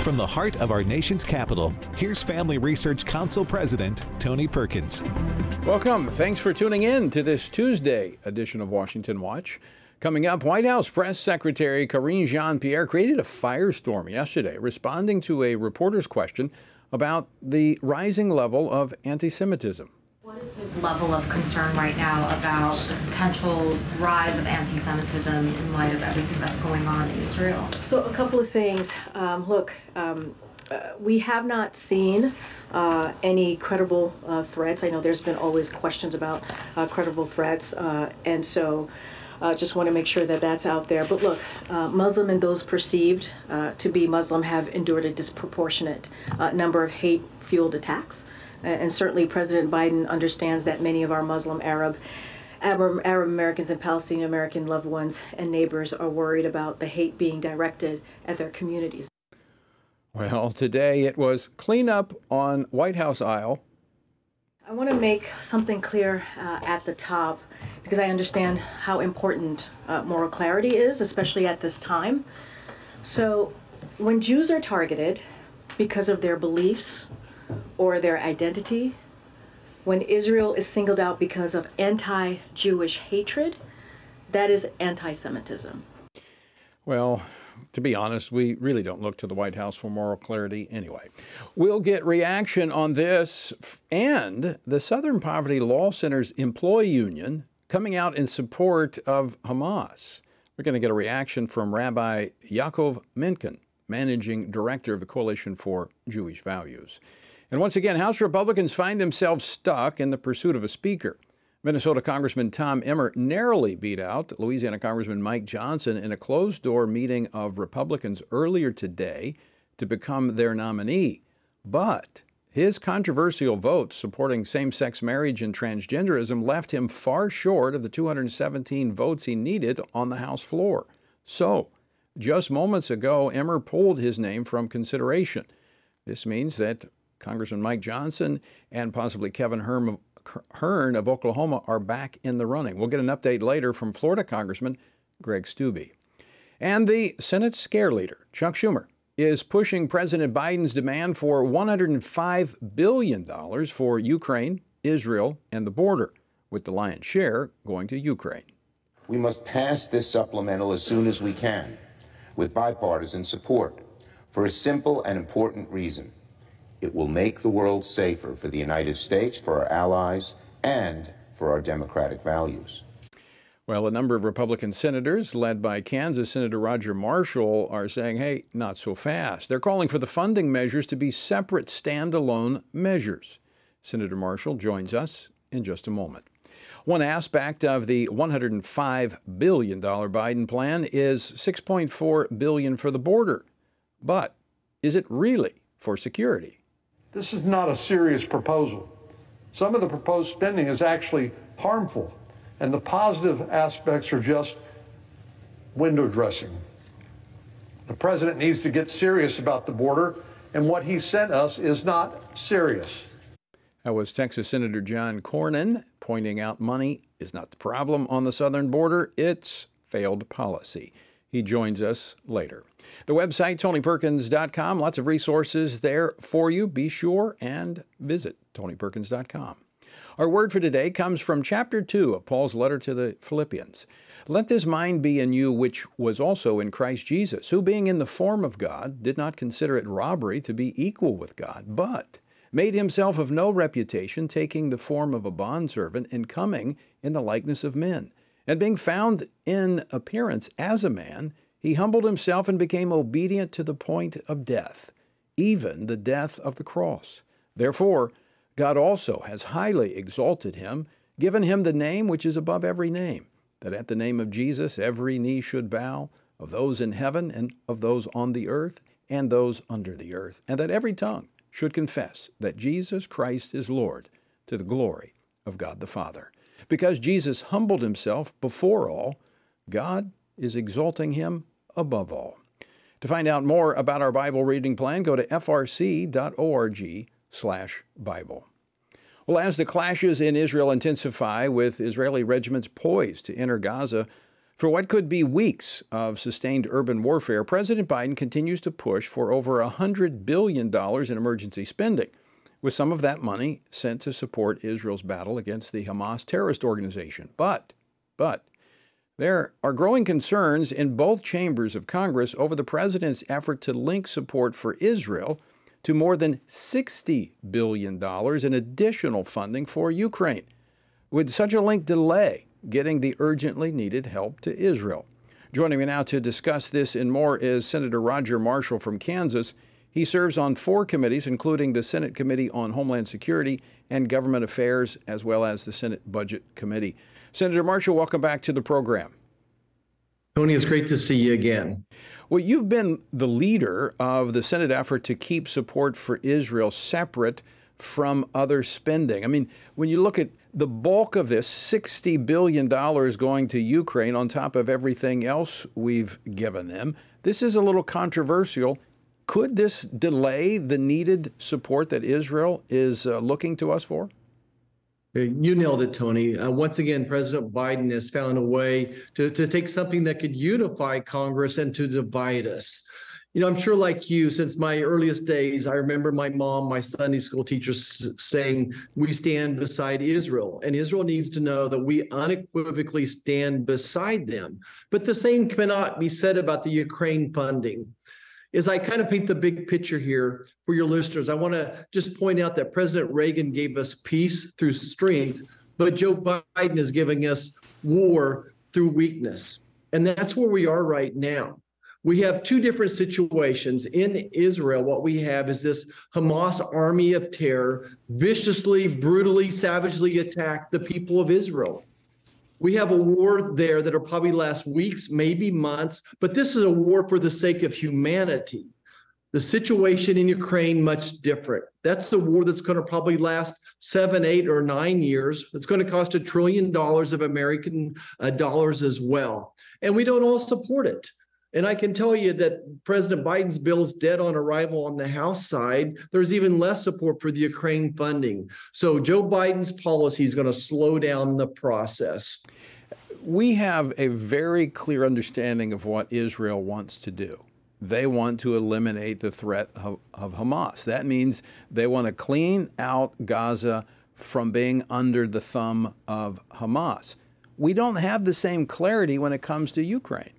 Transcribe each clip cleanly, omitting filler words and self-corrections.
From the heart of our nation's capital, here's Family Research Council President Tony Perkins. Welcome. Thanks for tuning in to this Tuesday edition of Washington Watch. Coming up, White House Press Secretary Karine Jean-Pierre created a firestorm yesterday, responding to a reporter's question about the rising level of anti-Semitism. What is his level of concern right now about the potential rise of anti-Semitism in light of everything that's going on in Israel? So a couple of things. We have not seen any credible threats. I know there's been always questions about credible threats, and so just want to make sure that that's out there. But look, Muslim and those perceived to be Muslim have endured a disproportionate number of hate-fueled attacks. And certainly President Biden understands that many of our Muslim, Arab Americans and Palestinian American loved ones and neighbors are worried about the hate being directed at their communities. Well, today it was cleanup on White House aisle. I want to make something clear at the top, because I understand how important moral clarity is, especially at this time. So when Jews are targeted because of their beliefs or their identity, when Israel is singled out because of anti-Jewish hatred, that is anti-Semitism. Well, to be honest, we really don't look to the White House for moral clarity anyway. We'll get reaction on this and the Southern Poverty Law Center's employee union coming out in support of Hamas. We're going to get a reaction from Rabbi Yaakov Menken, managing director of the Coalition for Jewish Values. And once again, House Republicans find themselves stuck in the pursuit of a speaker. Minnesota Congressman Tom Emmer narrowly beat out Louisiana Congressman Mike Johnson in a closed-door meeting of Republicans earlier today to become their nominee. But his controversial vote supporting same-sex marriage and transgenderism left him far short of the 217 votes he needed on the House floor. So, just moments ago, Emmer pulled his name from consideration. This means that Congressman Mike Johnson and possibly Kevin Hern of Oklahoma are back in the running. We'll get an update later from Florida Congressman Greg Steube. And the Senate scare leader, Chuck Schumer, is pushing President Biden's demand for $105 billion for Ukraine, Israel, and the border, with the lion's share going to Ukraine. We must pass this supplemental as soon as we can, with bipartisan support, for a simple and important reason. It will make the world safer for the United States, for our allies, and for our democratic values. Well, a number of Republican senators, led by Kansas Senator Roger Marshall, are saying, hey, not so fast. They're calling for the funding measures to be separate, standalone measures. Senator Marshall joins us in just a moment. One aspect of the $105 billion Biden plan is $6.4 billion for the border. But is it really for security? This is not a serious proposal. Some of the proposed spending is actually harmful, and the positive aspects are just window dressing. The president needs to get serious about the border, and what he sent us is not serious. That was Texas Senator John Cornyn pointing out money is not the problem on the southern border, it's failed policy. He joins us later. The website, TonyPerkins.com, lots of resources there for you. Be sure and visit TonyPerkins.com. Our word for today comes from chapter 2 of Paul's letter to the Philippians. Let this mind be in you, which was also in Christ Jesus, who being in the form of God, did not consider it robbery to be equal with God, but made himself of no reputation, taking the form of a bondservant and coming in the likeness of men. And being found in appearance as a man, he humbled himself and became obedient to the point of death, even the death of the cross. Therefore, God also has highly exalted him, given him the name which is above every name, that at the name of Jesus every knee should bow, of those in heaven and of those on the earth and those under the earth, and that every tongue should confess that Jesus Christ is Lord, to the glory of God the Father. Because Jesus humbled himself before all, God is exalting him above all. To find out more about our Bible reading plan, go to frc.org/Bible. Well, as the clashes in Israel intensify, with Israeli regiments poised to enter Gaza, For what could be weeks of sustained urban warfare, President Biden continues to push for over $100 billion in emergency spending, with some of that money sent to support Israel's battle against the Hamas terrorist organization. But there are growing concerns in both chambers of Congress over the president's effort to link support for Israel to more than $60 billion in additional funding for Ukraine. Would such a link delay getting the urgently needed help to Israel? Joining me now to discuss this and more is Senator Roger Marshall from Kansas. He serves on 4 committees, including the Senate Committee on Homeland Security and Government Affairs, as well as the Senate Budget Committee. Senator Marshall, welcome back to the program. Tony, it's great to see you again. Well, you've been the leader of the Senate effort to keep support for Israel separate from other spending. I mean, when you look at the bulk of this, $60 billion going to Ukraine on top of everything else we've given them, this is a little controversial. Could this delay the needed support that Israel is looking to us for? You nailed it, Tony. Once again, President Biden has found a way to take something that could unify Congress and to divide us. You know, I'm sure like you, since my earliest days, I remember my mom, my Sunday school teacher saying, we stand beside Israel, and Israel needs to know that we unequivocally stand beside them. But the same cannot be said about the Ukraine funding. As I kind of paint the big picture here for your listeners, I want to just point out that President Reagan gave us peace through strength, but Joe Biden is giving us war through weakness. And that's where we are right now. We have 2 different situations. In Israel, what we have is this Hamas army of terror viciously, brutally, savagely attack the people of Israel. We have a war there that'll probably last weeks, maybe months, but this is a war for the sake of humanity. The situation in Ukraine, much different. That's the war that's going to probably last 7, 8, or 9 years. It's going to cost $1 trillion of American dollars as well. And we don't all support it. And I can tell you that President Biden's bill is dead on arrival on the House side. There's even less support for the Ukraine funding. So Joe Biden's policy is going to slow down the process. We have a very clear understanding of what Israel wants to do. They want to eliminate the threat of Hamas. That means they want to clean out Gaza from being under the thumb of Hamas. We don't have the same clarity when it comes to Ukraine.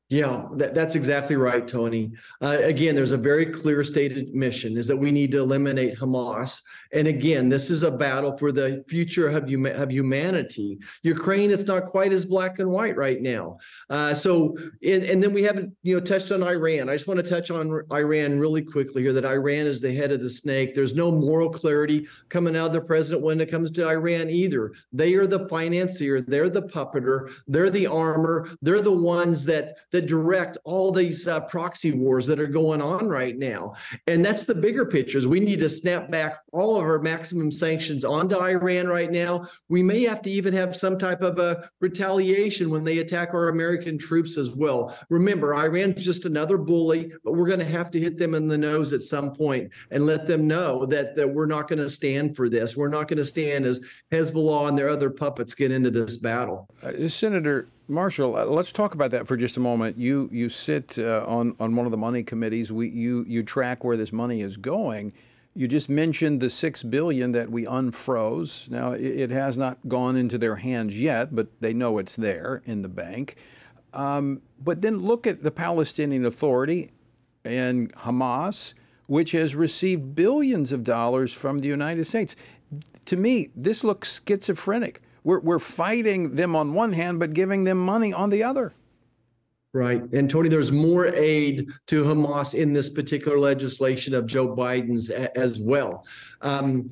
Yeah, that's exactly right, Tony. Again, there's a very clear stated mission is that we need to eliminate Hamas. And again, this is a battle for the future of humanity. Ukraine, it's not quite as black and white right now. And then we haven't, touched on Iran. I just want to touch on Iran really quickly here, that Iran is the head of the snake. There's no moral clarity coming out of the president when it comes to Iran either. They are the financier. They're the puppeter. They're the armor. They're the ones that direct all these proxy wars that are going on right now. And that's the bigger pictures. We need to snap back all of our maximum sanctions onto Iran right now. We may have to even have some type of a retaliation when they attack our American troops as well. Remember, Iran's just another bully, but we're going to have to hit them in the nose at some point and let them know that we're not going to stand for this. We're not going to stand as Hezbollah and their other puppets get into this battle. Senator Marshall, let's talk about that for just a moment. You sit on one of the money committees. You track where this money is going. You just mentioned the $6 billion that we unfroze. Now, it has not gone into their hands yet, but they know it's there in the bank. But then look at the Palestinian Authority and Hamas, which has received billions of dollars from the United States. To me, this looks schizophrenic. We're fighting them on one hand, but giving them money on the other. Right. And Tony, there's more aid to Hamas in this particular legislation of Joe Biden's as well.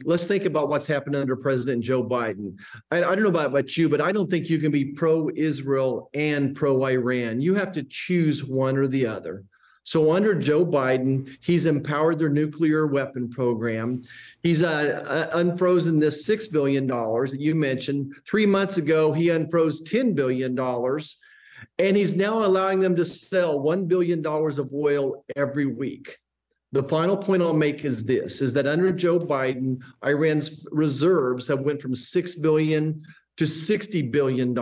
Let's think about what's happened under President Joe Biden. I don't know about you, but I don't think you can be pro-Israel and pro-Iran. You have to choose one or the other. So under Joe Biden, he's empowered their nuclear weapon program. He's unfrozen this $6 billion that you mentioned. 3 months ago, he unfroze $10 billion. And he's now allowing them to sell $1 billion of oil every week. The final point I'll make is this, is that under Joe Biden, Iran's reserves have went from 6 billion to $60 billion.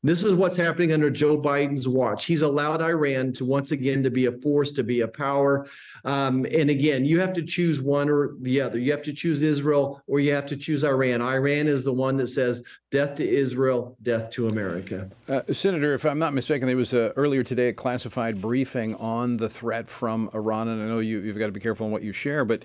This is what's happening under Joe Biden's watch. He's allowed Iran to once again to be a force, to be a power. And again, you have to choose one or the other. You have to choose Israel or you have to choose Iran. Iran is the one that says death to Israel, death to America. Senator, if I'm not mistaken, there was earlier today a classified briefing on the threat from Iran. And I know you've got to be careful on what you share, but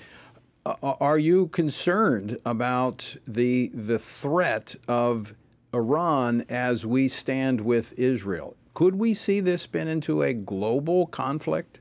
are you concerned about the threat of Iran as we stand with Israel? Could we see this spin into a global conflict?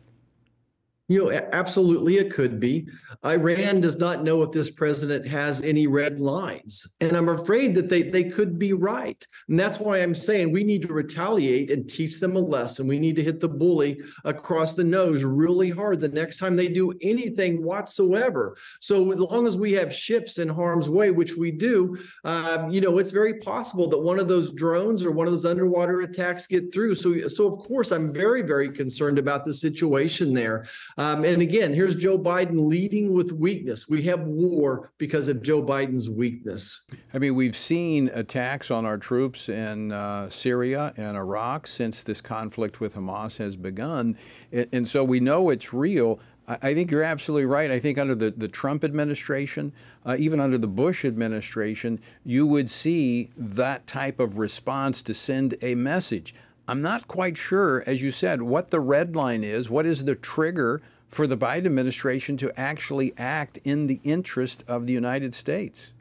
Absolutely it could be. Iran does not know if this president has any red lines. And I'm afraid that they could be right. And that's why I'm saying we need to retaliate and teach them a lesson. We need to hit the bully across the nose really hard the next time they do anything whatsoever. So as long as we have ships in harm's way, which we do, it's very possible that one of those drones or one of those underwater attacks get through. So of course, I'm very, very concerned about the situation there. And again, here's Joe Biden leading with weakness. We have war because of Joe Biden's weakness. I mean, we've seen attacks on our troops in Syria and Iraq since this conflict with Hamas has begun. And so we know it's real. I think you're absolutely right. I think under the Trump administration, even under the Bush administration, you would see that type of response to send a message. I'm not quite sure, as you said, what the red line is. What is the trigger for the Biden administration to actually act in the interest of the United States?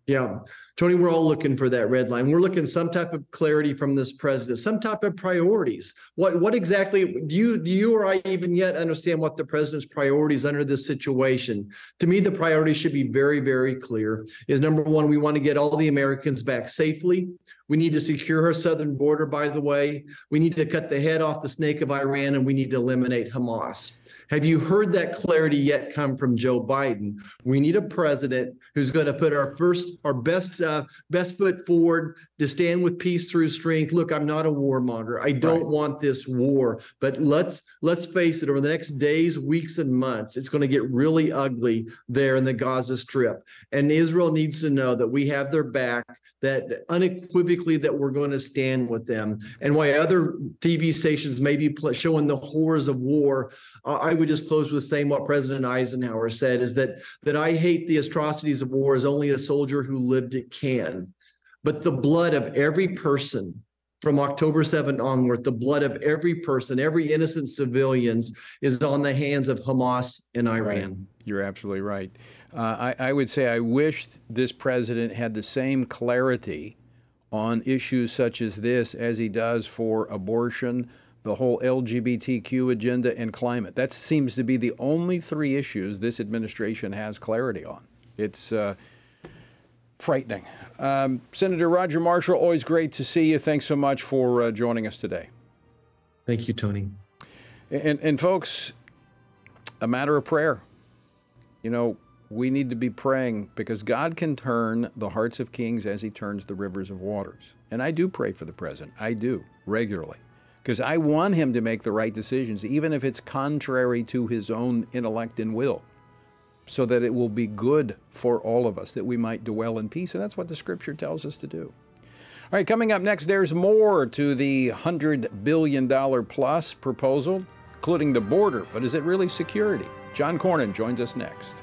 Yeah, Tony, we're all looking for that red line. We're looking some type of clarity from this president, some type of priorities. What exactly do you or I even yet understand what the president's priorities under this situation? To me, the priorities should be very, very clear. Is number one, we want to get all the Americans back safely. We need to secure our southern border, by the way. We need to cut the head off the snake of Iran, and we need to eliminate Hamas. Have you heard that clarity yet come from Joe Biden? We need a president who's going to put our best foot forward to stand with peace through strength. Look, I'm not a warmonger. I don't want this war, but let's face it, over the next days, weeks, and months, it's going to get really ugly there in the Gaza Strip. And Israel needs to know that we have their back, that unequivocally that we're going to stand with them. And why other TV stations may be showing the horrors of war, I would just close with saying what President Eisenhower said, is that I hate the atrocities of war as only a soldier who lived it can. But the blood of every person from October 7th onward, the blood of every person, every innocent civilians is on the hands of Hamas and Iran. Right. You're absolutely right. I would say I wish this president had the same clarity on issues such as this as he does for abortion, the whole LGBTQ agenda, and climate. That seems to be the only three issues this administration has clarity on. It's frightening. Senator Roger Marshall, always great to see you. Thanks so much for joining us today. Thank you, Tony. And folks, a matter of prayer. We need to be praying because God can turn the hearts of kings as he turns the rivers of waters. And I do pray for the president. I do, regularly. Because I want him to make the right decisions, even if it's contrary to his own intellect and will, so that it will be good for all of us, that we might dwell in peace. And that's what the Scripture tells us to do. All right, coming up next, there's more to the $100 billion plus proposal, including the border. But is it really security? John Cornyn joins us next.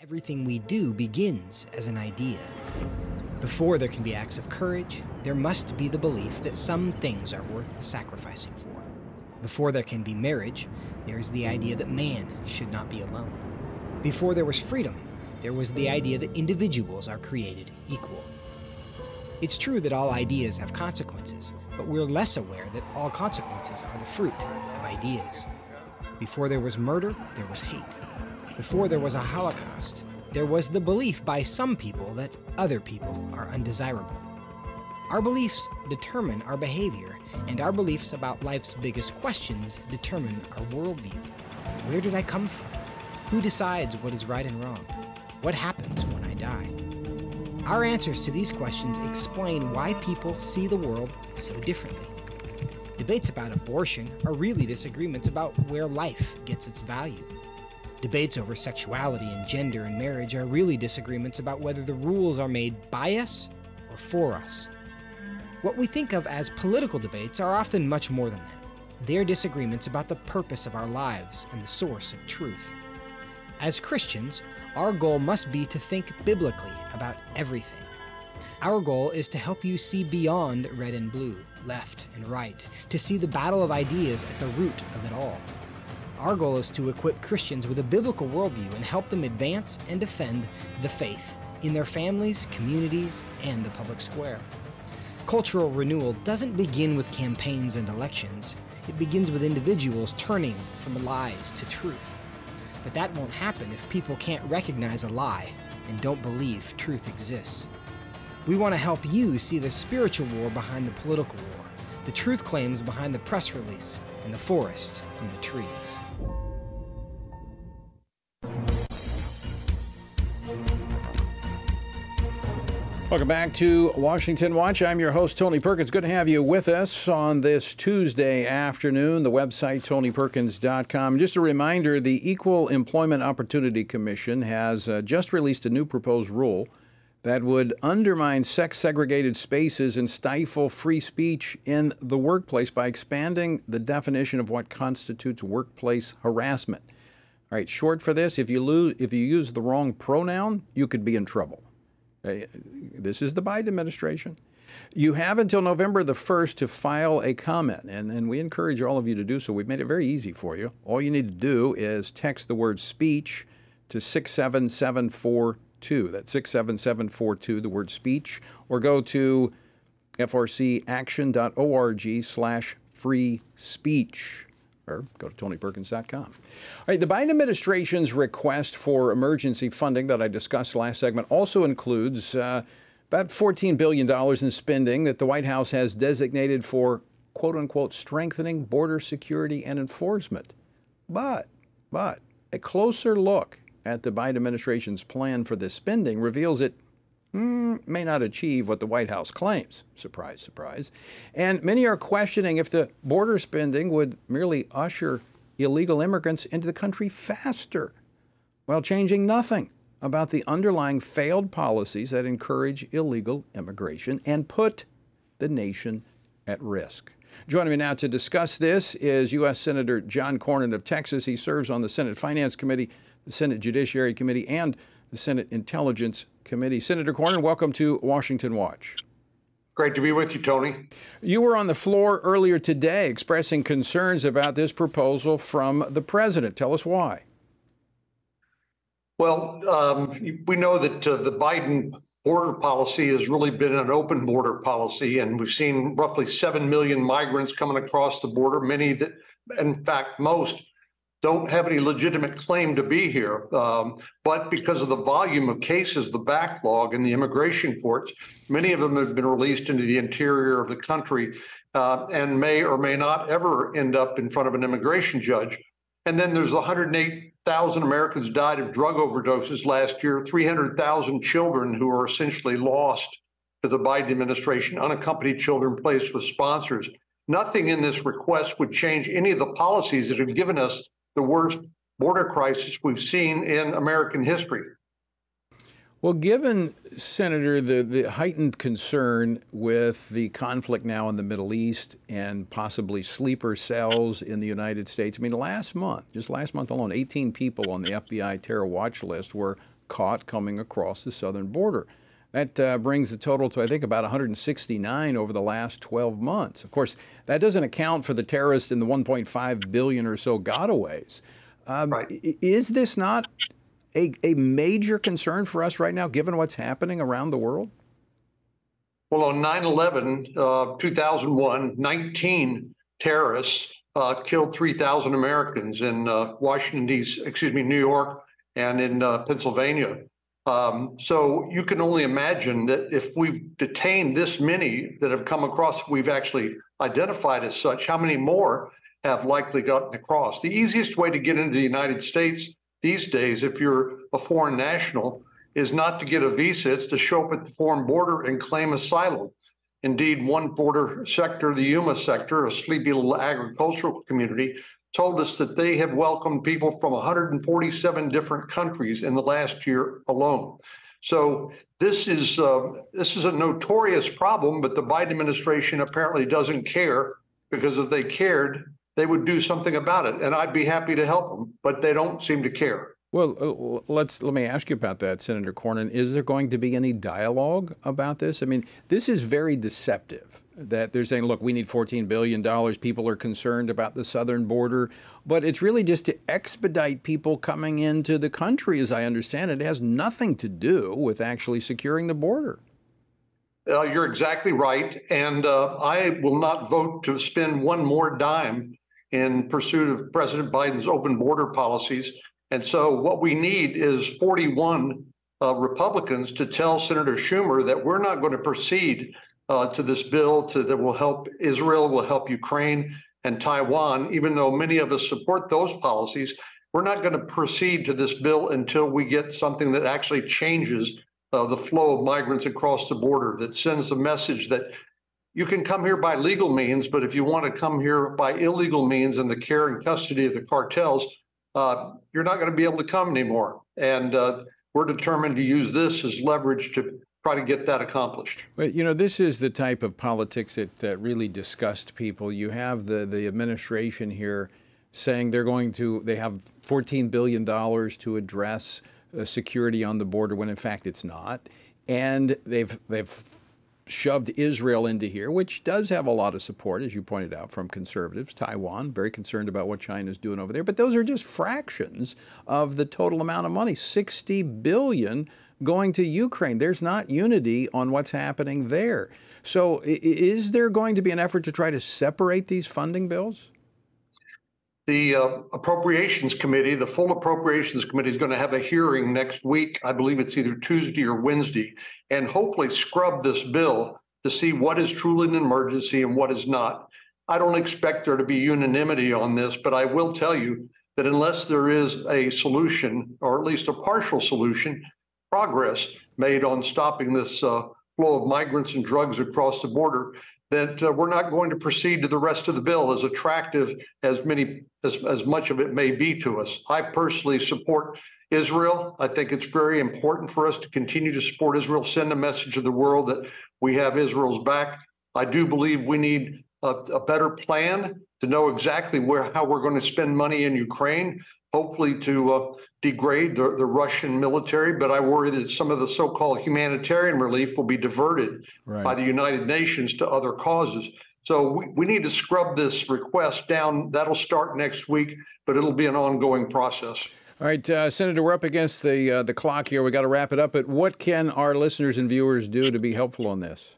Everything we do begins as an idea. Before there can be acts of courage, there must be the belief that some things are worth sacrificing for. Before there can be marriage, there is the idea that man should not be alone. Before there was freedom, there was the idea that individuals are created equal. It's true that all ideas have consequences, but we're less aware that all consequences are the fruit of ideas. Before there was murder, there was hate. Before there was a Holocaust, there was the belief by some people that other people are undesirable. Our beliefs determine our behavior, and our beliefs about life's biggest questions determine our worldview. Where did I come from? Who decides what is right and wrong? What happens when I die? Our answers to these questions explain why people see the world so differently. Debates about abortion are really disagreements about where life gets its value. Debates over sexuality and gender and marriage are really disagreements about whether the rules are made by us or for us. What we think of as political debates are often much more than that. They're disagreements about the purpose of our lives and the source of truth. As Christians, our goal must be to think biblically about everything. Our goal is to help you see beyond red and blue, left and right, to see the battle of ideas at the root of it all. Our goal is to equip Christians with a biblical worldview and help them advance and defend the faith in their families, communities, and the public square. Cultural renewal doesn't begin with campaigns and elections. It begins with individuals turning from lies to truth. But that won't happen if people can't recognize a lie and don't believe truth exists. We want to help you see the spiritual war behind the political war, the truth claims behind the press release, and the forest from the trees. Welcome back to Washington Watch. I'm your host, Tony Perkins. Good to have you with us on this Tuesday afternoon. The website, tonyperkins.com. Just a reminder, the Equal Employment Opportunity Commission has just released a new proposed rule that would undermine sex-segregated spaces and stifle free speech in the workplace by expanding the definition of what constitutes workplace harassment. All right, short for this, if you use the wrong pronoun, you could be in trouble. This is the Biden administration. You have until November the 1st to file a comment, and we encourage all of you to do so. We've made it very easy for you. All you need to do is text the word speech to 67742. That's 67742, the word speech, or go to frcaction.org/free speech. Or go to tonyperkins.com. All right, the Biden administration's request for emergency funding that I discussed last segment also includes about $14 billion in spending that the White House has designated for, quote unquote, strengthening border security and enforcement. But a closer look at the Biden administration's plan for this spending reveals it may not achieve what the White House claims. Surprise, surprise. And many are questioning if the border spending would merely usher illegal immigrants into the country faster, while changing nothing about the underlying failed policies that encourage illegal immigration and put the nation at risk. Joining me now to discuss this is U.S. Senator John Cornyn of Texas. He serves on the Senate Finance Committee, the Senate Judiciary Committee, and the Senate Intelligence Committee. Senator Cornyn, welcome to Washington Watch. Great to be with you, Tony. You were on the floor earlier today expressing concerns about this proposal from the president. Tell us why. Well, we know that the Biden border policy has really been an open border policy, and we've seen roughly 7 million migrants coming across the border, many that, in fact, most don't have any legitimate claim to be here. But because of the volume of cases, the backlog in the immigration courts, many of them have been released into the interior of the country and may or may not ever end up in front of an immigration judge. And then there's 108,000 Americans died of drug overdoses last year, 300,000 children who are essentially lost to the Biden administration, unaccompanied children placed with sponsors. Nothing in this request would change any of the policies that have given us the worst border crisis we've seen in American history. Well, given, Senator, the heightened concern with the conflict now in the Middle East and possibly sleeper cells in the United States, I mean, just last month alone, 18 people on the FBI terror watch list were caught coming across the southern border. That brings the total to, I think, about 169 over the last 12 months. Of course, that doesn't account for the terrorists and the 1.5 billion or so gotaways. Right. Is this not a major concern for us right now, given what's happening around the world? Well, on 9/11, 2001, 19 terrorists killed 3,000 Americans in New York and in Pennsylvania. So you can only imagine that if we've detained this many that have come across, we've actually identified as such, how many more have likely gotten across? The easiest way to get into the United States these days, if you're a foreign national, is not to get a visa, it's to show up at the foreign border and claim asylum. Indeed, one border sector, the Yuma sector, a sleepy little agricultural community, told us that they have welcomed people from 147 different countries in the last year alone. So this is a notorious problem, but the Biden administration apparently doesn't care, because if they cared, they would do something about it. And I'd be happy to help them, but they don't seem to care. Well, let me ask you about that, Senator Cornyn. Is there going to be any dialogue about this? I mean, this is very deceptive that they're saying, look, we need $14 billion. People are concerned about the southern border. But it's really just to expedite people coming into the country, as I understand it. It has nothing to do with actually securing the border. You're exactly right. And I will not vote to spend one more dime in pursuit of President Biden's open border policies. And so what we need is 41 Republicans to tell Senator Schumer that we're not going to proceed to this bill that will help Israel, will help Ukraine and Taiwan, even though many of us support those policies. We're not going to proceed to this bill until we get something that actually changes the flow of migrants across the border, that sends the message that you can come here by legal means, but if you want to come here by illegal means in the care and custody of the cartels, you're not going to be able to come anymore. And we're determined to use this as leverage to try to get that accomplished. But, you know, this is the type of politics that really disgusts people. You have the administration here saying they have $14 billion to address security on the border, when in fact it's not. And they've shoved Israel into here, which does have a lot of support, as you pointed out, from conservatives. Taiwan, very concerned about what China's doing over there. But those are just fractions of the total amount of money, $60 billion going to Ukraine. There's not unity on what's happening there. So is there going to be an effort to try to separate these funding bills? The Appropriations Committee, the full Appropriations Committee, is going to have a hearing next week. I believe it's either Tuesday or Wednesday, and hopefully scrub this bill to see what is truly an emergency and what is not. I don't expect there to be unanimity on this, but I will tell you that unless there is a solution, or at least a partial solution, progress made on stopping this flow of migrants and drugs across the border, that we're not going to proceed to the rest of the bill, as attractive as much of it may be to us. I personally support Israel. I think it's very important for us to continue to support Israel, send a message to the world that we have Israel's back. I do believe we need a better plan to know exactly how we're going to spend money in Ukraine, hopefully to degrade the Russian military. But I worry that some of the so-called humanitarian relief will be diverted by the United Nations to other causes. So we need to scrub this request down. That'll start next week, but it'll be an ongoing process. All right, Senator, we're up against the clock here. We got to wrap it up. But what can our listeners and viewers do to be helpful on this?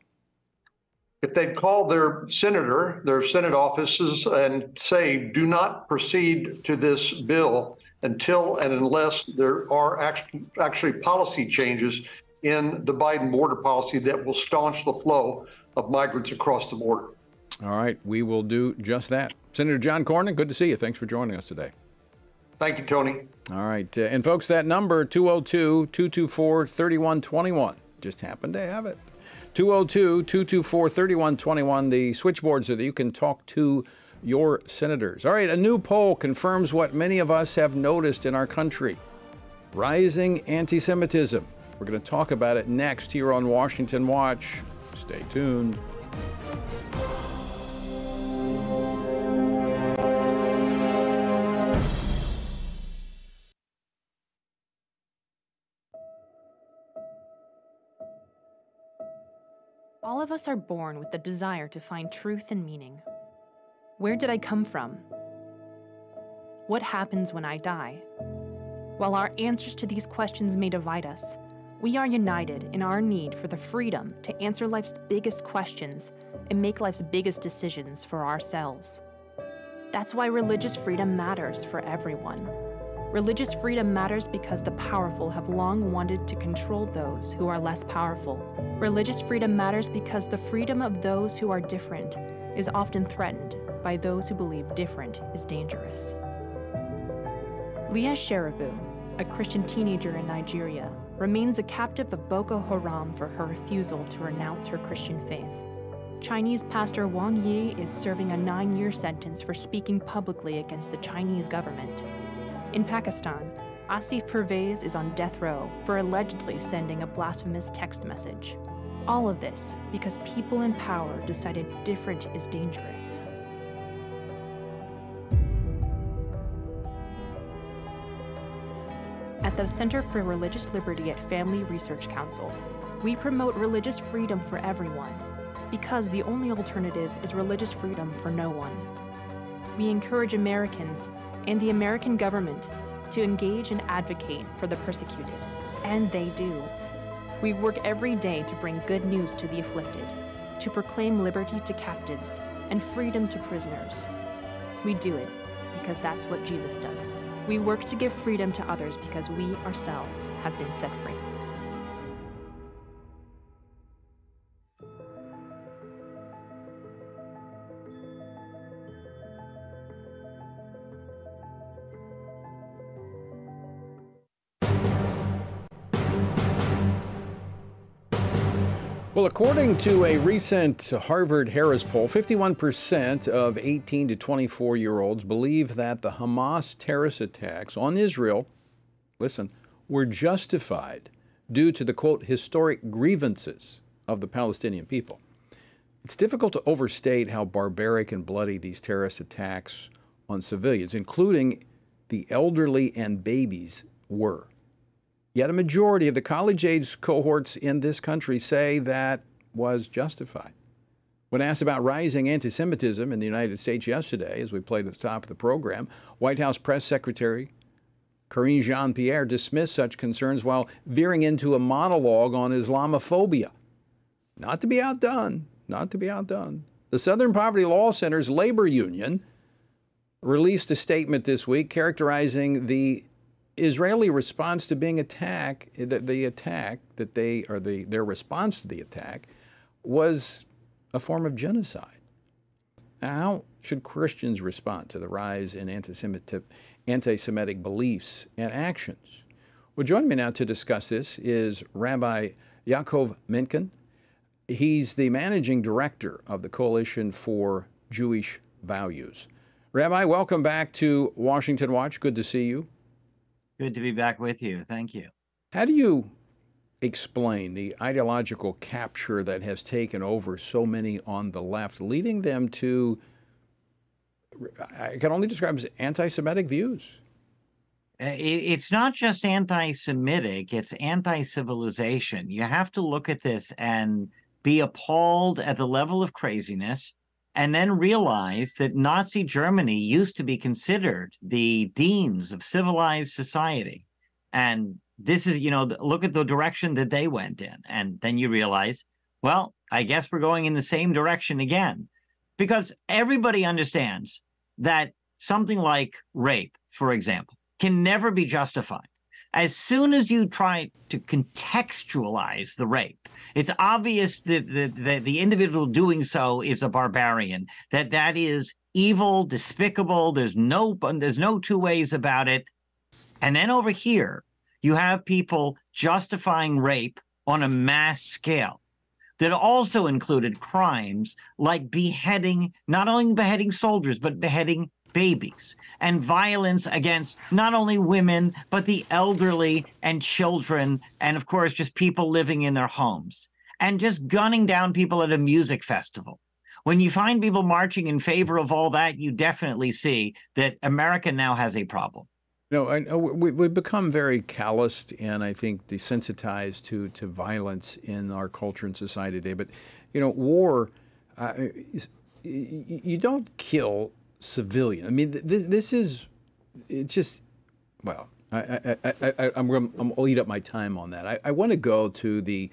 If they'd call their Senate offices and say, do not proceed to this bill until and unless there are actually policy changes in the Biden border policy that will staunch the flow of migrants across the border. All right, we will do just that. Senator John Cornyn, good to see you. Thanks for joining us today. Thank you, Tony. All right, and folks, that number, 202-224-3121, just happened to have it. 202-224-3121, the switchboard so that you can talk to your senators. All right, a new poll confirms what many of us have noticed in our country: rising anti-Semitism. We're going to talk about it next here on Washington Watch. Stay tuned. All of us are born with the desire to find truth and meaning. Where did I come from? What happens when I die? While our answers to these questions may divide us, we are united in our need for the freedom to answer life's biggest questions and make life's biggest decisions for ourselves. That's why religious freedom matters for everyone. Religious freedom matters because the powerful have long wanted to control those who are less powerful. Religious freedom matters because the freedom of those who are different is often threatened by those who believe different is dangerous. Leah Sheribu, a Christian teenager in Nigeria, remains a captive of Boko Haram for her refusal to renounce her Christian faith. Chinese pastor Wang Yi is serving a 9-year sentence for speaking publicly against the Chinese government. In Pakistan, Asif Pervez is on death row for allegedly sending a blasphemous text message. All of this because people in power decided different is dangerous. At the Center for Religious Liberty at Family Research Council, we promote religious freedom for everyone, because the only alternative is religious freedom for no one. We encourage Americans and the American government to engage and advocate for the persecuted, and they do. We work every day to bring good news to the afflicted, to proclaim liberty to captives and freedom to prisoners. We do it because that's what Jesus does. We work to give freedom to others because we ourselves have been set free. Well, according to a recent Harvard-Harris poll, 51% of 18 to 24-year-olds believe that the Hamas terrorist attacks on Israel, listen, were justified due to the, quote, historic grievances of the Palestinian people. It's difficult to overstate how barbaric and bloody these terrorist attacks on civilians, including the elderly and babies, were. Yet a majority of the college-age cohorts in this country say that was justified. When asked about rising anti-Semitism in the United States yesterday, as we played at the top of the program, White House Press Secretary Karine Jean-Pierre dismissed such concerns while veering into a monologue on Islamophobia. Not to be outdone, not to be outdone. The Southern Poverty Law Center's labor union released a statement this week characterizing the Israeli response to being attacked, their response to the attack was a form of genocide. Now, how should Christians respond to the rise in anti-Semitic beliefs and actions? Well, joining me now to discuss this is Rabbi Yaakov Menken. He's the managing director of the Coalition for Jewish Values. Rabbi, welcome back to Washington Watch. Good to see you. Good to be back with you. Thank you. How do you explain the ideological capture that has taken over so many on the left, leading them to, I can only describe as anti-Semitic views? It's not just anti-Semitic, it's anti-civilization. You have to look at this and be appalled at the level of craziness, and then realize that Nazi Germany used to be considered the deans of civilized society. And this is, look at the direction that they went in. And then you realize, well, I guess we're going in the same direction again. Because everybody understands that something like rape, for example, can never be justified. As soon as you try to contextualize the rape, it's obvious that the individual doing so is a barbarian, that is evil, despicable. There's no two ways about it. And then over here, you have people justifying rape on a mass scale that also included crimes like beheading, not only beheading soldiers, but beheading babies, and violence against not only women, but the elderly and children, and of course, just people living in their homes, and just gunning down people at a music festival. When you find people marching in favor of all that, you definitely see that America now has a problem. No, I know we've become very calloused and I think desensitized to violence in our culture and society today. But, war, you don't kill civilians. I mean, this is, it's just, well, I'll eat up my time on that. I want to go to the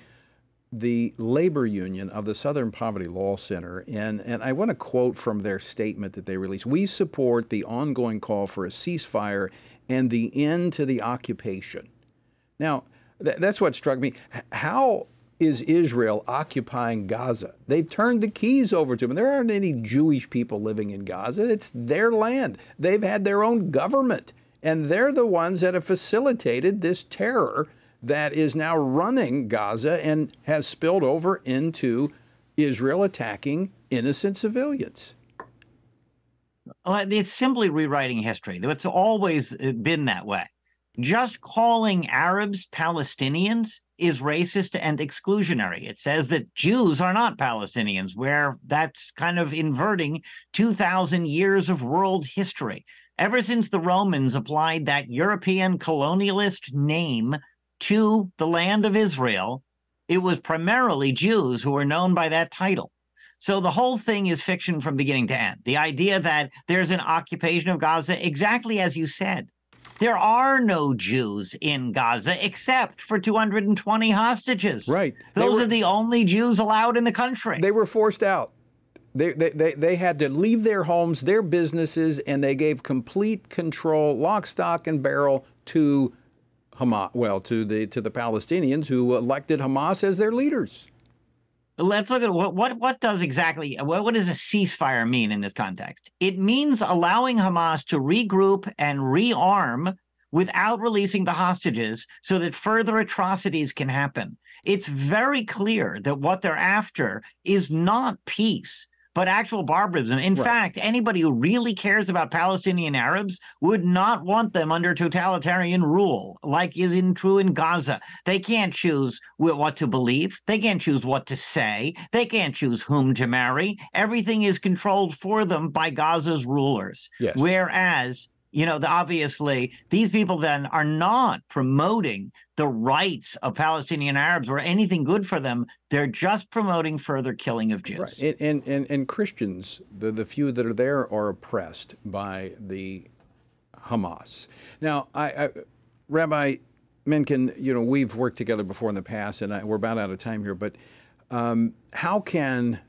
labor union of the Southern Poverty Law Center, and I want to quote from their statement that they released. We support the ongoing call for a ceasefire and the end to the occupation. Now, that's what struck me. How is Israel occupying Gaza? They've turned the keys over to them. There aren't any Jewish people living in Gaza. It's their land. They've had their own government, and they're the ones that have facilitated this terror that is now running Gaza and has spilled over into Israel attacking innocent civilians. It's simply rewriting history. It's always been that way. Just calling Arabs Palestinians is racist and exclusionary. It says that Jews are not Palestinians, where that's kind of inverting 2,000 years of world history. Ever since the Romans applied that European colonialist name to the land of Israel, it was primarily Jews who were known by that title. So the whole thing is fiction from beginning to end. The idea that there's an occupation of Gaza, exactly as you said. There are no Jews in Gaza except for 220 hostages. Right. Those are the only Jews allowed in the country. They were forced out. They had to leave their homes, their businesses, and they gave complete control, lock, stock, and barrel to Hamas, well, to the Palestinians who elected Hamas as their leaders. Let's look at what does exactly, what does a ceasefire mean in this context? It means allowing Hamas to regroup and rearm without releasing the hostages so that further atrocities can happen. It's very clear that what they're after is not peace, but actual barbarism. In fact, anybody who really cares about Palestinian Arabs would not want them under totalitarian rule, like is true in Gaza. They can't choose what to believe. They can't choose what to say. They can't choose whom to marry. Everything is controlled for them by Gaza's rulers. Yes. Whereas, obviously, these people then are not promoting the rights of Palestinian Arabs or anything good for them. They're just promoting further killing of Jews. Right. And Christians, the few that are there, are oppressed by the Hamas. Now, Rabbi Menken, we've worked together before in the past, and we're about out of time here, but how can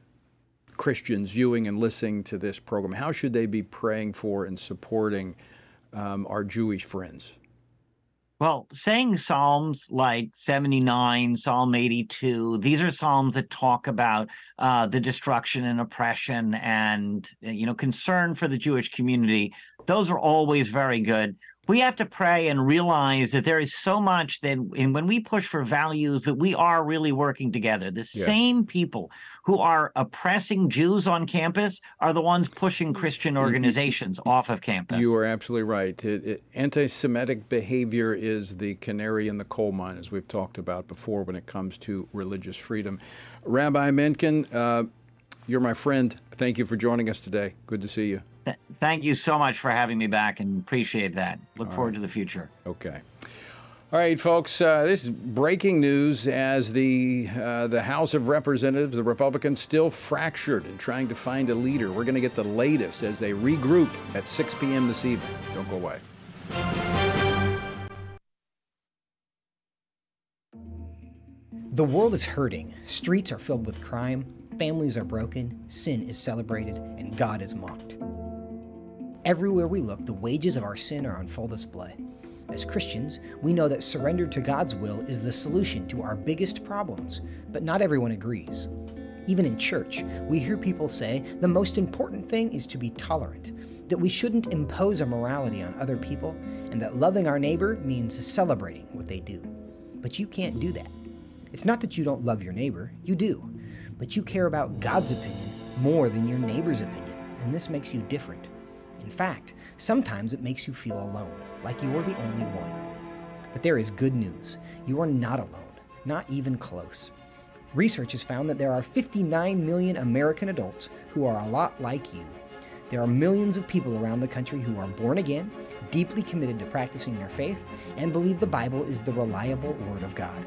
Christians viewing and listening to this program, how should they be praying for and supporting our Jewish friends? Well, saying Psalms like 79, Psalm 82, these are Psalms that talk about the destruction and oppression and, concern for the Jewish community. Those are always very good. We have to pray and realize that there is so much that when we push for values that we are really working together. The same people who are oppressing Jews on campus are the ones pushing Christian organizations off of campus. You are absolutely right. Anti-Semitic behavior is the canary in the coal mine, as we've talked about before, when it comes to religious freedom. Rabbi Menken, you're my friend. Thank you for joining us today. Good to see you. Thank you so much for having me back, and appreciate that. Look forward to the future. Okay. All right, folks, this is breaking news as the House of Representatives, the Republicans, still fractured and trying to find a leader. We're going to get the latest as they regroup at 6 p.m. this evening. Don't go away. The world is hurting. Streets are filled with crime. Families are broken. Sin is celebrated, and God is mocked. Everywhere we look, the wages of our sin are on full display. As Christians, we know that surrender to God's will is the solution to our biggest problems, but not everyone agrees. Even in church, we hear people say the most important thing is to be tolerant, that we shouldn't impose our morality on other people, and that loving our neighbor means celebrating what they do. But you can't do that. It's not that you don't love your neighbor, you do, but you care about God's opinion more than your neighbor's opinion, and this makes you different. In fact, sometimes it makes you feel alone, like you're the only one. But there is good news. You are not alone, not even close. Research has found that there are 59 million American adults who are a lot like you. There are millions of people around the country who are born again, deeply committed to practicing their faith, and believe the Bible is the reliable Word of God.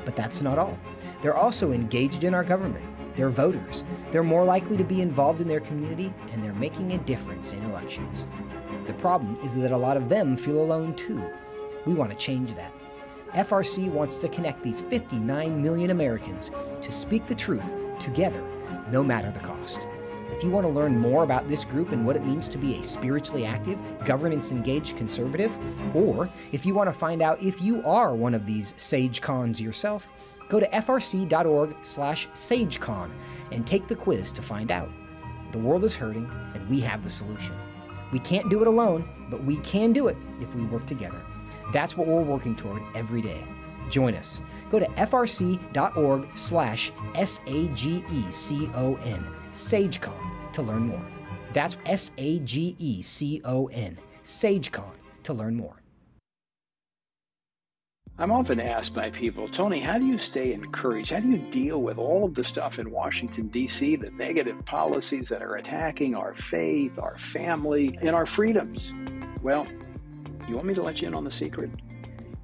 But that's not all. They're also engaged in our government. They're voters. They're more likely to be involved in their community, and they're making a difference in elections. The problem is that a lot of them feel alone too. We want to change that. FRC wants to connect these 59 million Americans to speak the truth together, no matter the cost. If you want to learn more about this group and what it means to be a spiritually active, governance-engaged conservative, or if you want to find out if you are one of these SageCons yourself, go to frc.org/SageCon and take the quiz to find out. The world is hurting, and we have the solution. We can't do it alone, but we can do it if we work together. That's what we're working toward every day. Join us. Go to frc.org/SAGECON, SageCon, to learn more. That's SAGECON, SageCon, to learn more. I'm often asked by people, Tony, how do you stay encouraged? How do you deal with all of the stuff in Washington, D.C., the negative policies that are attacking our faith, our family, and our freedoms? Well, you want me to let you in on the secret?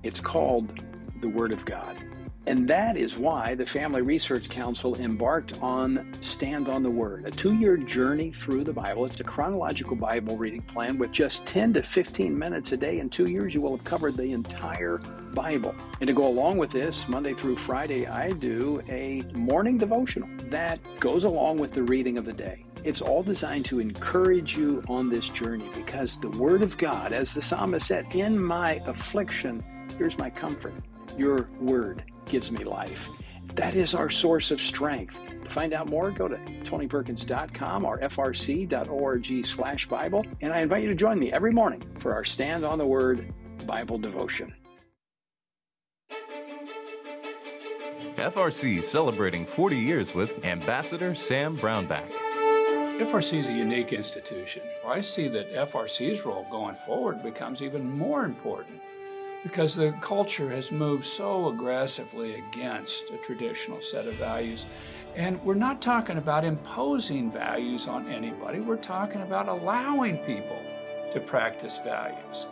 It's called the Word of God. And that is why the Family Research Council embarked on Stand on the Word, a 2-year journey through the Bible. It's a chronological Bible reading plan with just 10 to 15 minutes a day. In 2 years, you will have covered the entire Bible. And to go along with this, Monday through Friday, I do a morning devotional that goes along with the reading of the day. It's all designed to encourage you on this journey because the Word of God, as the psalmist said, in my affliction, here's my comfort. Your Word gives me life. That is our source of strength. To find out more, go to tonyperkins.com or frc.org/Bible. And I invite you to join me every morning for our Stand on the Word Bible devotion. FRC celebrating 40 years with Ambassador Sam Brownback. FRC is a unique institution. I see that FRC's role going forward becomes even more important because the culture has moved so aggressively against a traditional set of values. And we're not talking about imposing values on anybody. We're talking about allowing people to practice values.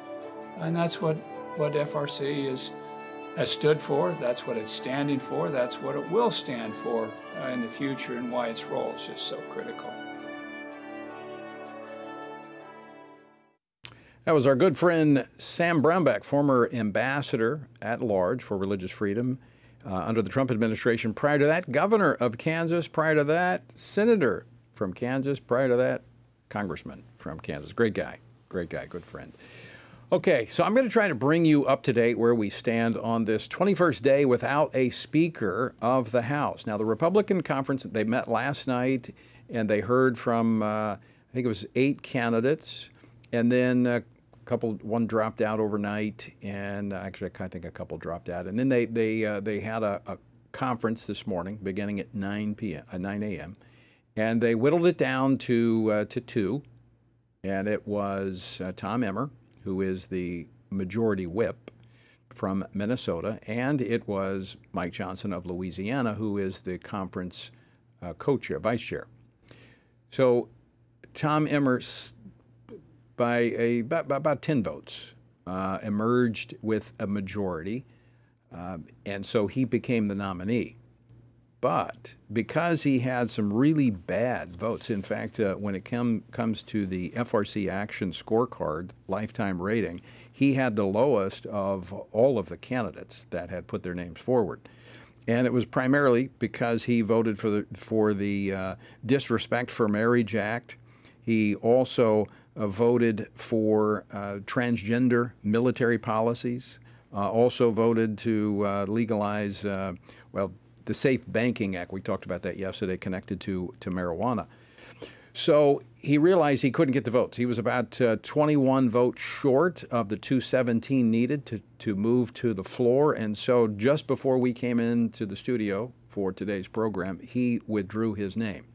And that's what FRC has stood for. That's what it's standing for. That's what it will stand for in the future, and why its role is just so critical. That was our good friend Sam Brownback, former ambassador at large for religious freedom under the Trump administration. Prior to that, governor of Kansas. Prior to that, senator from Kansas. Prior to that, congressman from Kansas. Great guy, good friend. Okay, so I'm going to try to bring you up to date where we stand on this 21st day without a Speaker of the House. Now, the Republican conference, they met last night, and they heard from, I think it was 8 candidates, and then one dropped out overnight, and actually I think a couple dropped out. And then they had a conference this morning beginning at 9 a.m., and they whittled it down to 2, and it was Tom Emmer, who is the majority whip from Minnesota, and it was Mike Johnson of Louisiana, who is the conference co-chair, vice chair. So Tom Emmer, by about 10 votes, emerged with a majority, and so he became the nominee. But because he had some really bad votes, in fact, when it comes to the FRC Action Scorecard lifetime rating, he had the lowest of all of the candidates that had put their names forward. And it was primarily because he voted for the Disrespect for Marriage Act. He also voted for transgender military policies, also voted to legalize, the Safe Banking Act. We talked about that yesterday, connected to marijuana. So he realized he couldn't get the votes. He was about 21 votes short of the 217 needed to move to the floor. And so just before we came into the studio for today's program, he withdrew his name.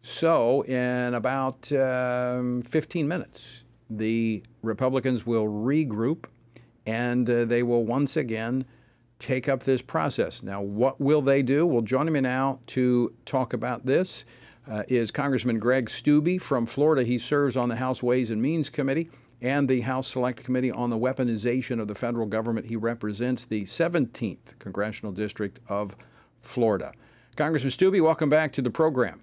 So in about 15 minutes, the Republicans will regroup, and they will once again take up this process. Now, what will they do? Well, joining me now to talk about this, is Congressman Greg Steube from Florida. He serves on the House Ways and Means Committee and the House Select Committee on the Weaponization of the Federal Government. He represents the 17th Congressional District of Florida. Congressman Steube, welcome back to the program.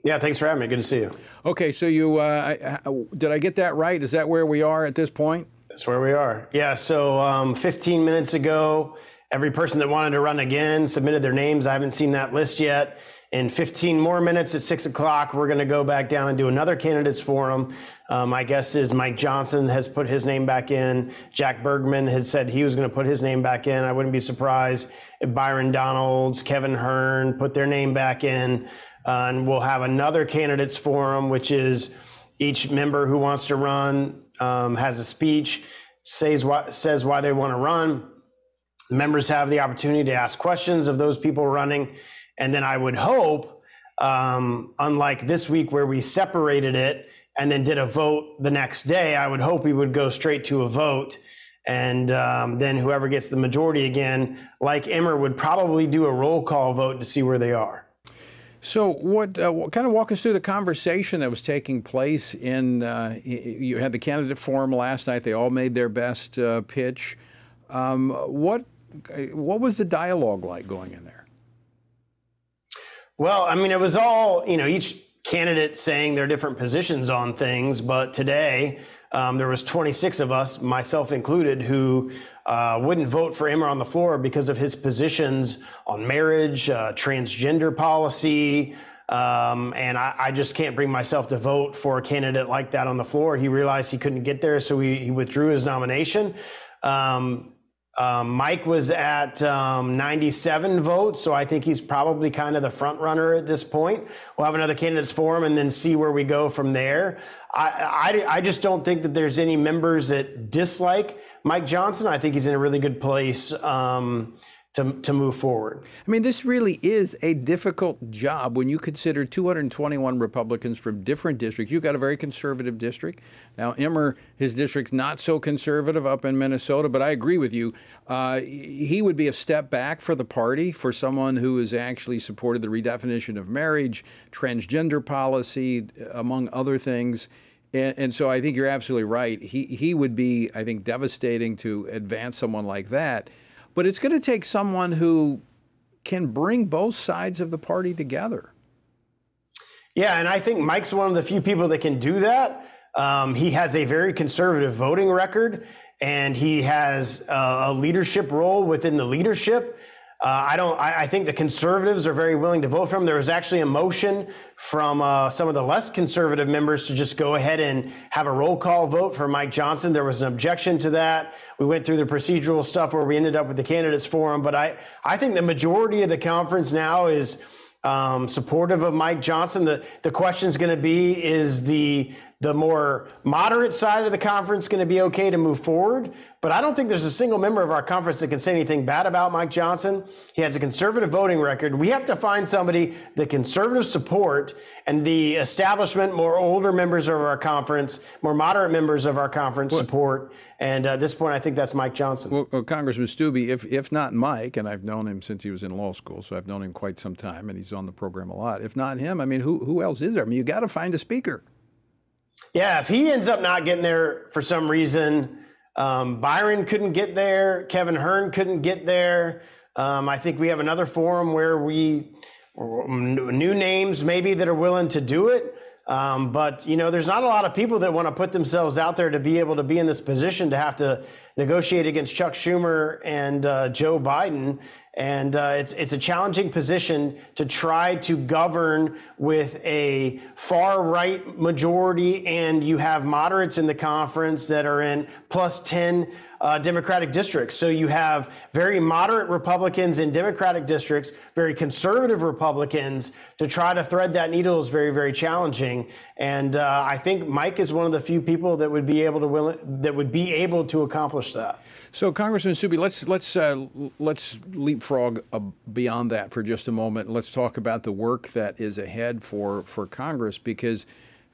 Yeah, thanks for having me. Good to see you. Okay, so you did I get that right? Is that where we are at this point? That's where we are. Yeah, so 15 minutes ago, every person that wanted to run again submitted their names. I haven't seen that list yet. In 15 more minutes at 6 o'clock, we're going to go back down and do another candidates forum. My guess is Mike Johnson has put his name back in. Jack Bergman had said he was going to put his name back in. I wouldn't be surprised if Byron Donalds, Kevin Hearn put their name back in. And we'll have another candidates forum, which is each member who wants to run has a speech, says why they want to run. The members have the opportunity to ask questions of those people running. And then I would hope, unlike this week where we separated it and then did a vote the next day, I would hope we would go straight to a vote. And then whoever gets the majority again, like Emmer, would probably do a roll call vote to see where they are. So what kind of walk us through the conversation that was taking place in, you had the candidate forum last night. They all made their best pitch. What was the dialogue like going in there? Well, I mean, it was all, each candidate saying their different positions on things. But today, there was 26 of us, myself included, who wouldn't vote for Emmer on the floor because of his positions on marriage, transgender policy. And I just can't bring myself to vote for a candidate like that on the floor. He realized he couldn't get there, so he withdrew his nomination. Mike was at 97 votes, so I think he's probably kind of the front runner at this point. We'll have another candidates forum and then see where we go from there. I just don't think that there's any members that dislike Mike Johnson. I think he's in a really good place to move forward. I mean, this really is a difficult job when you consider 221 Republicans from different districts. You've got a very conservative district. Now, Emmer, his district's not so conservative up in Minnesota, but I agree with you. He would be a step back for the party, for someone who has actually supported the redefinition of marriage, transgender policy, among other things. And so I think you're absolutely right. He would be, I think, devastating to advance someone like that. But it's going to take someone who can bring both sides of the party together. Yeah, and I think Mike's one of the few people that can do that. He has a very conservative voting record, and he has a leadership role within the leadership. I think the conservatives are very willing to vote for him. There was actually a motion from some of the less conservative members to just go ahead and have a roll call vote for Mike Johnson. There was an objection to that. We went through the procedural stuff where we ended up with the candidates forum. But I think the majority of the conference now is supportive of Mike Johnson. The question is going to be, is the more moderate side of the conference going to be okay to move forward? But I don't think there's a single member of our conference that can say anything bad about Mike Johnson. He has a conservative voting record. We have to find somebody that conservatives support, and the establishment, more older members of our conference, more moderate members of our conference support. And at this point, I think that's Mike Johnson. Well, Congressman Steube, if not Mike, and I've known him since he was in law school, so I've known him quite some time, and he's on the program a lot. If not him, I mean, who else is there? I mean, you got to find a speaker. Yeah, if he ends up not getting there for some reason, Byron couldn't get there, Kevin Hearn couldn't get there. I think we have another forum where new names maybe that are willing to do it. But, there's not a lot of people that want to put themselves out there to be able to be in this position to have to negotiate against Chuck Schumer and Joe Biden. And it's a challenging position to try to govern with a far right majority, and you have moderates in the conference that are in plus 10 Democratic districts. So you have very moderate Republicans in Democratic districts, very conservative Republicans. To try to thread that needle is very, very challenging. And I think Mike is one of the few people that would be able to accomplish that. So, Congressman Steube, let's leapfrog beyond that for just a moment. Let's talk about the work that is ahead for Congress, because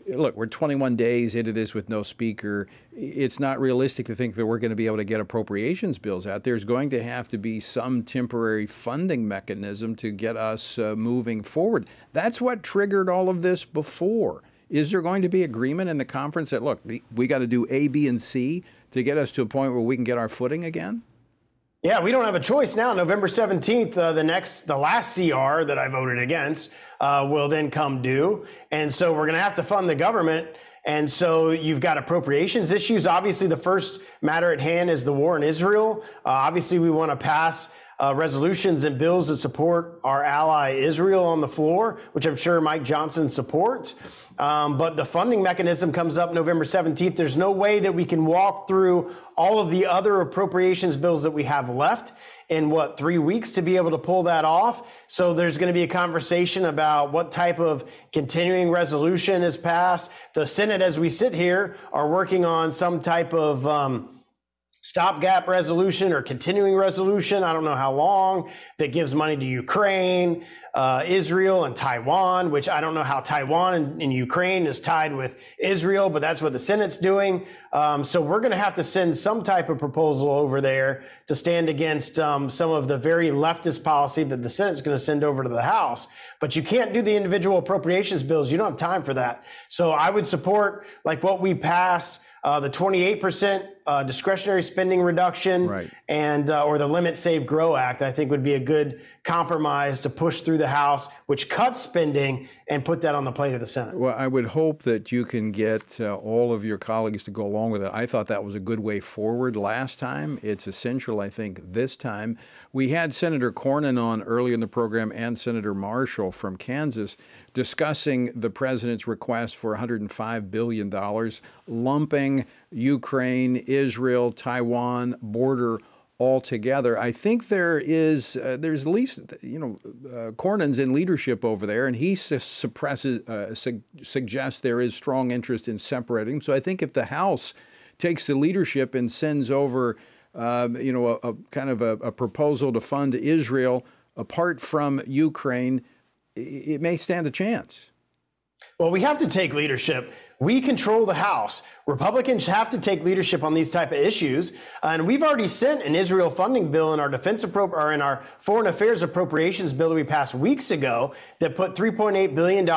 look, we're 21 days into this with no speaker. It's not realistic to think that we're going to be able to get appropriations bills out. There's going to have to be some temporary funding mechanism to get us moving forward. That's what triggered all of this before. Is there going to be agreement in the conference that, look, we got to do A, B, and C to get us to a point where we can get our footing again? Yeah, we don't have a choice now. November 17th, the last CR that I voted against will then come due. And so we're going to have to fund the government. And so you've got appropriations issues. Obviously, the first matter at hand is the war in Israel. Obviously, we want to pass resolutions and bills that support our ally Israel on the floor, which I'm sure Mike Johnson supports. But the funding mechanism comes up November 17th. There's no way that we can walk through all of the other appropriations bills that we have left in 3 weeks to be able to pull that off. So there's going to be a conversation about what type of continuing resolution is passed. The Senate, as we sit here, are working on some type of stopgap resolution or continuing resolution. I don't know how long, that gives money to Ukraine, Israel, and Taiwan, which I don't know how Taiwan and Ukraine is tied with Israel, but that's what the Senate's doing. So we're going to have to send some type of proposal over there to stand against some of the very leftist policy that the Senate's going to send over to the House. But you can't do the individual appropriations bills. You don't have time for that. So I would support like what we passed, the 28% discretionary spending reduction, right, and or the Limit, Save, Grow Act, I think would be a good compromise to push through the House, which cuts spending and put that on the plate of the Senate. Well, I would hope that you can get all of your colleagues to go along with it. I thought that was a good way forward last time. It's essential, I think, this time. We had Senator Cornyn on early in the program and Senator Marshall from Kansas discussing the president's request for $105 billion, lumping Ukraine, Israel, Taiwan border all together. I think there's at least, Cornyn's in leadership over there, and he suggests there is strong interest in separating. So I think if the House takes the leadership and sends over, a kind of a proposal to fund Israel apart from Ukraine, it may stand a chance. Well, we have to take leadership. We control the House. Republicans have to take leadership on these type of issues. And we've already sent an Israel funding bill in our in our foreign affairs appropriations bill that we passed weeks ago that put $3.8 billion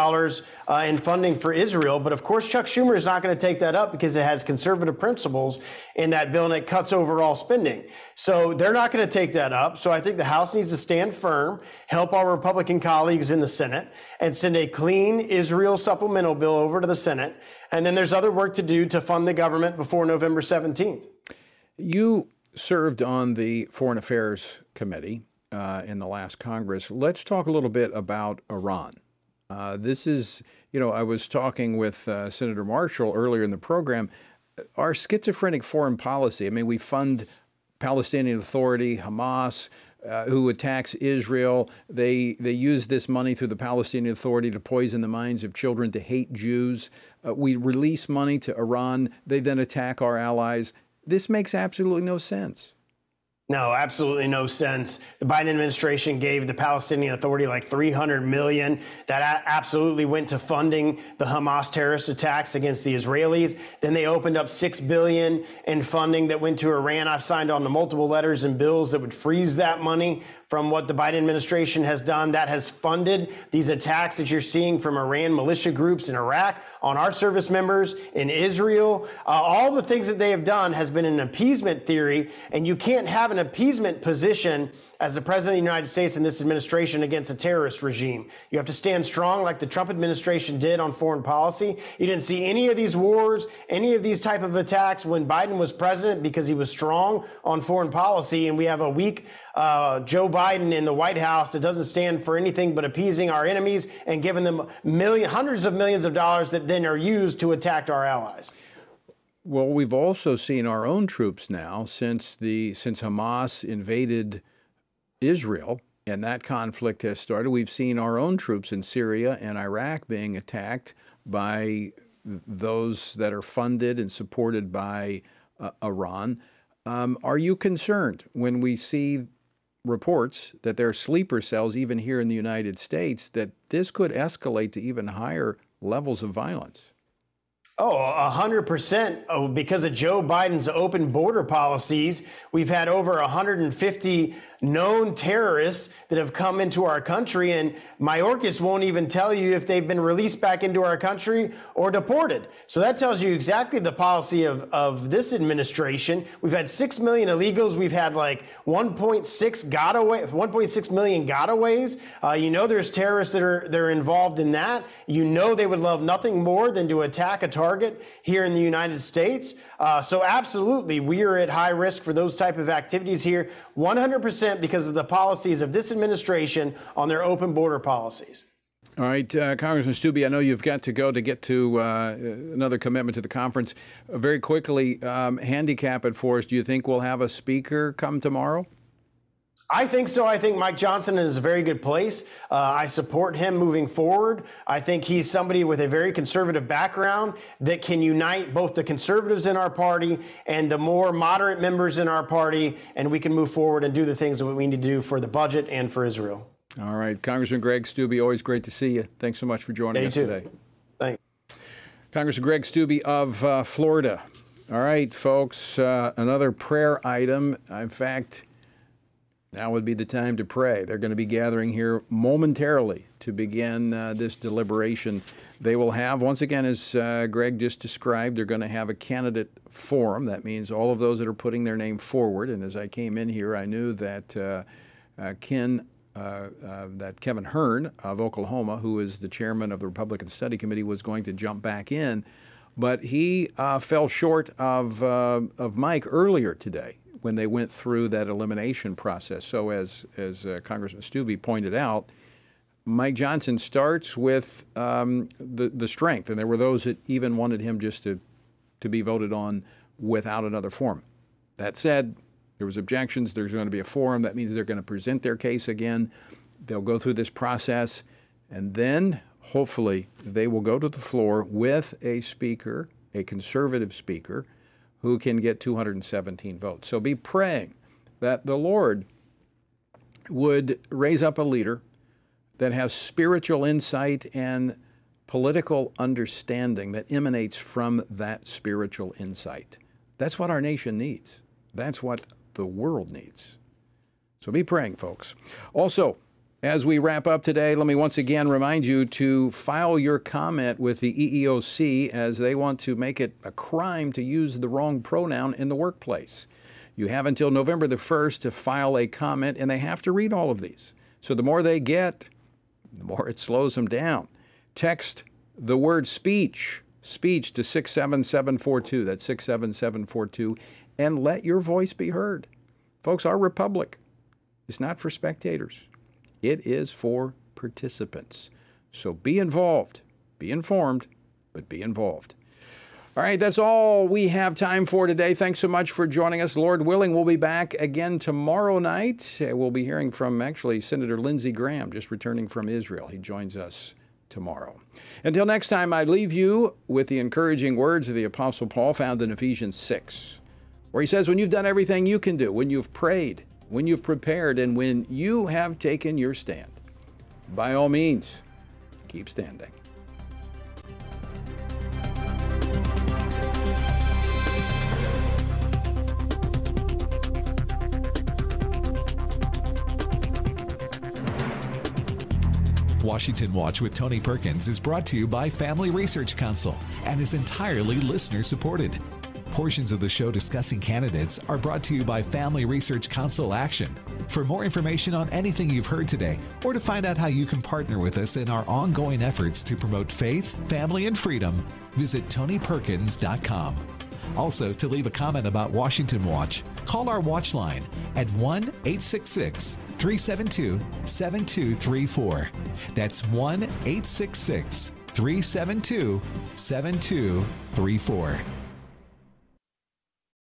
in funding for Israel. But of course, Chuck Schumer is not going to take that up because it has conservative principles in that bill and it cuts overall spending. So they're not going to take that up. So I think the House needs to stand firm, help our Republican colleagues in the Senate, and send a clean Israel supplemental bill over to the Senate. And then there's other work to do to fund the government before November 17th. You served on the Foreign Affairs Committee in the last Congress. Let's talk a little bit about Iran. This is, I was talking with Senator Marshall earlier in the program. Our schizophrenic foreign policy, we fund Palestinian Authority, Hamas, who attacks Israel. They use this money through the Palestinian Authority to poison the minds of children to hate Jews. We release money to Iran. They then attack our allies. This makes absolutely no sense. No, absolutely no sense. The Biden administration gave the Palestinian Authority like $300 million. That absolutely went to funding the Hamas terrorist attacks against the Israelis. Then they opened up $6 billion in funding that went to Iran. I've signed on to multiple letters and bills that would freeze that money from what the Biden administration has done. That has funded these attacks that you're seeing from Iran militia groups in Iraq on our service members in Israel. All the things that they have done has been an appeasement theory, and you can't have an appeasement position as the president of the United States in this administration against a terrorist regime. You have to stand strong like the Trump administration did on foreign policy. You didn't see any of these wars, any of these type of attacks when Biden was president because he was strong on foreign policy, and we have a weak Joe Biden in the White House that doesn't stand for anything but appeasing our enemies and giving them hundreds of millions of dollars that then are used to attack our allies. Well, we've also seen our own troops now since Hamas invaded Israel and that conflict has started. We've seen our own troops in Syria and Iraq being attacked by those that are funded and supported by Iran. Are you concerned when we see reports that there are sleeper cells even here in the United States that this could escalate to even higher levels of violence? Oh, 100%. Because of Joe Biden's open border policies, we've had over 150 known terrorists that have come into our country, and Mayorkas won't even tell you if they've been released back into our country or deported. So that tells you exactly the policy of this administration. We've had 6 million illegals. We've had like 1.6 million gotaways. You know there's terrorists that are involved in that. You know they would love nothing more than to attack a target here in the United States. So absolutely, we are at high risk for those type of activities here, 100% because of the policies of this administration on their open border policies. All right, Congressman Stubbe, I know you've got to go to get to another commitment to the conference. Very quickly, handicap it for us. Do you think we'll have a speaker come tomorrow? I think so. I think Mike Johnson is a very good place. I support him moving forward. I think he's somebody with a very conservative background that can unite both the conservatives in our party and the more moderate members in our party, and we can move forward and do the things that we need to do for the budget and for Israel. All right. Congressman Greg Stubbe, always great to see you. Thanks so much for joining us today. Thanks. Congressman Greg Stubbe of Florida. All right, folks, another prayer item. In fact, now would be the time to pray. They're going to be gathering here momentarily to begin this deliberation. They will have, once again, as Greg just described, they're going to have a candidate forum. That means all of those that are putting their name forward. And as I came in here, I knew that Kevin Hern of Oklahoma, who is the chairman of the Republican Study Committee, was going to jump back in. But he fell short of Mike earlier today when they went through that elimination process. So as Congressman Stubbe pointed out, Mike Johnson starts with the strength, and there were those that even wanted him just to be voted on without another forum. That said, there was objections. There's going to be a forum. That means they're going to present their case again. They'll go through this process, and then hopefully they will go to the floor with a speaker, a conservative speaker, who can get 217 votes. So be praying that the Lord would raise up a leader that has spiritual insight and political understanding that emanates from that spiritual insight. That's what our nation needs. That's what the world needs. So be praying, folks. Also, as we wrap up today, let me once again remind you to file your comment with the EEOC, as they want to make it a crime to use the wrong pronoun in the workplace. You have until November the 1st to file a comment, and they have to read all of these. So the more they get, the more it slows them down. Text the word speech to 67742. That's 67742, and let your voice be heard. Folks, our republic is not for spectators. It is for participants. So be involved, be informed, but be involved. All right, that's all we have time for today. Thanks so much for joining us. Lord willing, we'll be back again tomorrow night. We'll be hearing from, actually, Senator Lindsey Graham, just returning from Israel. He joins us tomorrow. Until next time, I leave you with the encouraging words of the Apostle Paul found in Ephesians 6, where he says, when you've done everything you can do, when you've prayed, when you've prepared, and when you have taken your stand, by all means, keep standing. Washington Watch with Tony Perkins is brought to you by Family Research Council and is entirely listener-supported. Portions of the show discussing candidates are brought to you by Family Research Council Action. For more information on anything you've heard today, or to find out how you can partner with us in our ongoing efforts to promote faith, family, and freedom, visit TonyPerkins.com. Also, to leave a comment about Washington Watch, call our watch line at 1-866-372-7234. That's 1-866-372-7234.